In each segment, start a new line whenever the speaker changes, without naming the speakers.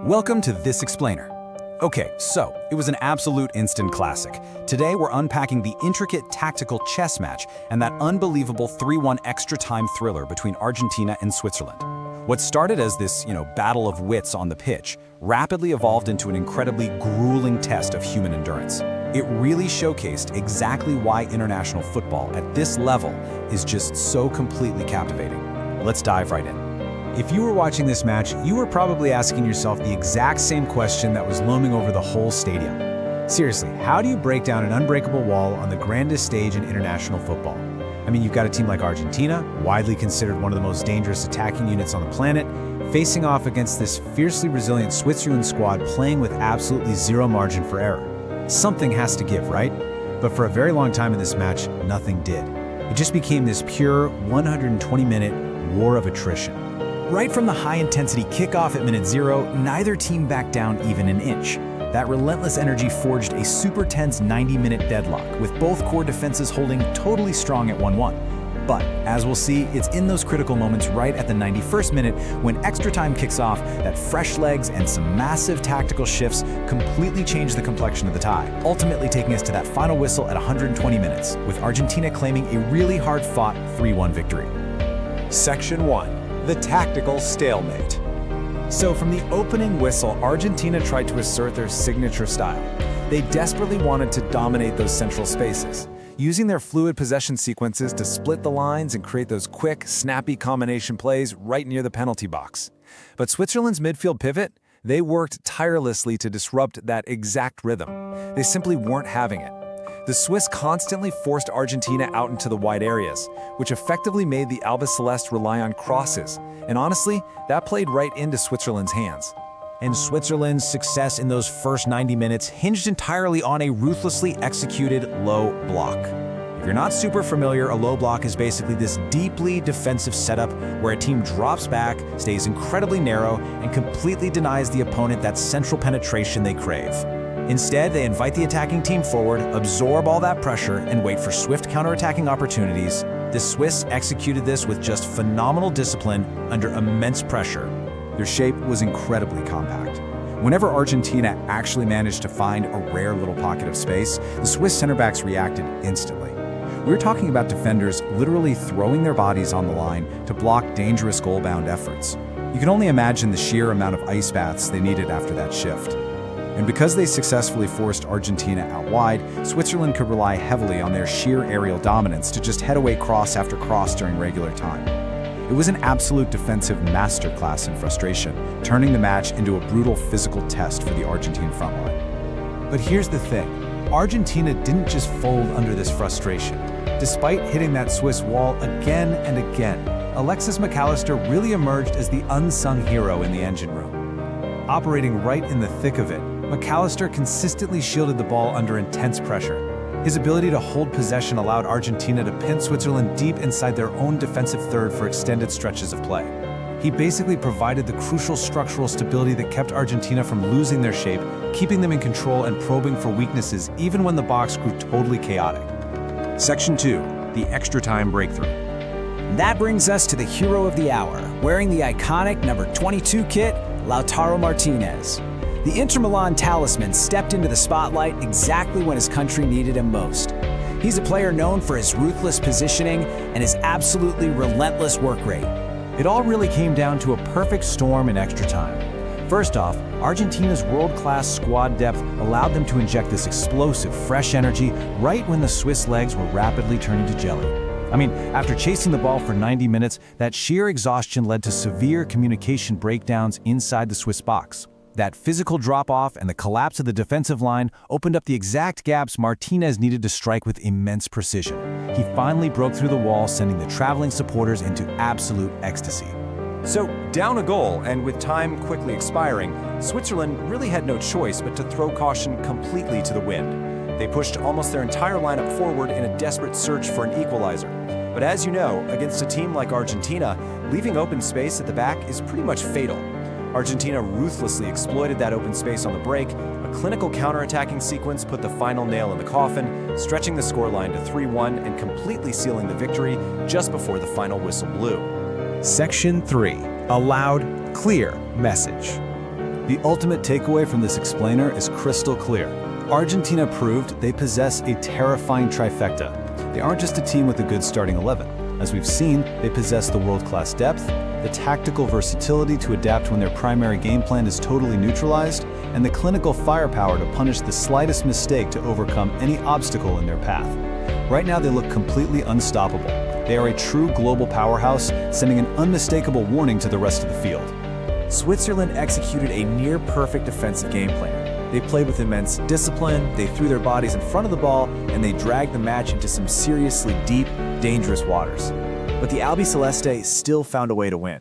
Welcome to This Explainer. Okay, so it was an absolute instant classic. Today we're unpacking the intricate tactical chess match and that unbelievable 3-1 extra time thriller between Argentina and Switzerland. What started as this, battle of wits on the pitch rapidly evolved into an incredibly grueling test of human endurance. It really showcased exactly why international football at this level is just so completely captivating. Let's dive right in.
If you were watching this match, you were probably asking yourself the exact same question that was looming over the whole stadium. Seriously, how do you break down an unbreakable wall on the grandest stage in international football? I mean, you've got a team like Argentina, widely considered one of the most dangerous attacking units on the planet, facing off against this fiercely resilient Switzerland squad playing with absolutely zero margin for error. Something has to give, right? But for a very long time in this match, nothing did. It just became this pure 120-minute war of attrition. Right from the high-intensity kickoff at minute 0, neither team backed down even an inch. That relentless energy forged a super tense 90-minute deadlock, with both core defenses holding totally strong at 1-1. But, as we'll see, it's in those critical moments right at the 91st minute when extra time kicks off that fresh legs and some massive tactical shifts completely change the complexion of the tie, ultimately taking us to that final whistle at 120 minutes, with Argentina claiming a really hard-fought 3-1 victory.
Section 1. The tactical stalemate.
So from the opening whistle, Argentina tried to assert their signature style. They desperately wanted to dominate those central spaces, using their fluid possession sequences to split the lines and create those quick, snappy combination plays right near the penalty box. But Switzerland's midfield pivot, they worked tirelessly to disrupt that exact rhythm. They simply weren't having it. The Swiss constantly forced Argentina out into the wide areas, which effectively made the Albiceleste rely on crosses. And honestly, that played right into Switzerland's hands. And Switzerland's success in those first 90 minutes hinged entirely on a ruthlessly executed low block. If you're not super familiar, a low block is basically this deeply defensive setup where a team drops back, stays incredibly narrow, and completely denies the opponent that central penetration they crave. Instead, they invite the attacking team forward, absorb all that pressure, and wait for swift counterattacking opportunities. The Swiss executed this with just phenomenal discipline under immense pressure. Their shape was incredibly compact. Whenever Argentina actually managed to find a rare little pocket of space, the Swiss center backs reacted instantly. We're talking about defenders literally throwing their bodies on the line to block dangerous goal-bound efforts. You can only imagine the sheer amount of ice baths they needed after that shift. And because they successfully forced Argentina out wide, Switzerland could rely heavily on their sheer aerial dominance to just head away cross after cross during regular time. It was an absolute defensive masterclass in frustration, turning the match into a brutal physical test for the Argentine frontline. But here's the thing, Argentina didn't just fold under this frustration. Despite hitting that Swiss wall again and again, Alexis Mac Allister really emerged as the unsung hero in the engine room. Operating right in the thick of it, Mac Allister consistently shielded the ball under intense pressure. His ability to hold possession allowed Argentina to pin Switzerland deep inside their own defensive third for extended stretches of play. He basically provided the crucial structural stability that kept Argentina from losing their shape, keeping them in control and probing for weaknesses even when the box grew totally chaotic.
Section 2. The extra time breakthrough.
That brings us to the hero of the hour, wearing the iconic number 22 kit, Lautaro Martínez. The Inter Milan talisman stepped into the spotlight exactly when his country needed him most. He's a player known for his ruthless positioning and his absolutely relentless work rate. It all really came down to a perfect storm in extra time. First off, Argentina's world-class squad depth allowed them to inject this explosive, fresh energy right when the Swiss legs were rapidly turning to jelly. I mean, after chasing the ball for 90 minutes, that sheer exhaustion led to severe communication breakdowns inside the Swiss box. That physical drop-off and the collapse of the defensive line opened up the exact gaps Martinez needed to strike with immense precision. He finally broke through the wall, sending the traveling supporters into absolute ecstasy.
So, down a goal, and with time quickly expiring, Switzerland really had no choice but to throw caution completely to the wind. They pushed almost their entire lineup forward in a desperate search for an equalizer. But as you know, against a team like Argentina, leaving open space at the back is pretty much fatal. Argentina ruthlessly exploited that open space on the break. A clinical counterattacking sequence put the final nail in the coffin, stretching the scoreline to 3-1 and completely sealing the victory just before the final whistle blew.
Section 3. A loud, clear message. The ultimate takeaway from this explainer is crystal clear. Argentina proved they possess a terrifying trifecta. They aren't just a team with a good starting 11. As we've seen, they possess the world-class depth, the tactical versatility to adapt when their primary game plan is totally neutralized, and the clinical firepower to punish the slightest mistake to overcome any obstacle in their path. Right now, they look completely unstoppable. They are a true global powerhouse, sending an unmistakable warning to the rest of the field.
Switzerland executed a near-perfect defensive game plan. They played with immense discipline, they threw their bodies in front of the ball, and they dragged the match into some seriously deep, dangerous waters. But the Albiceleste still found a way to win.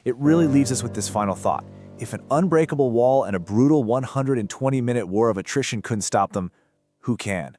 It really leaves us with this final thought. If an unbreakable wall and a brutal 120-minute war of attrition couldn't stop them, who can?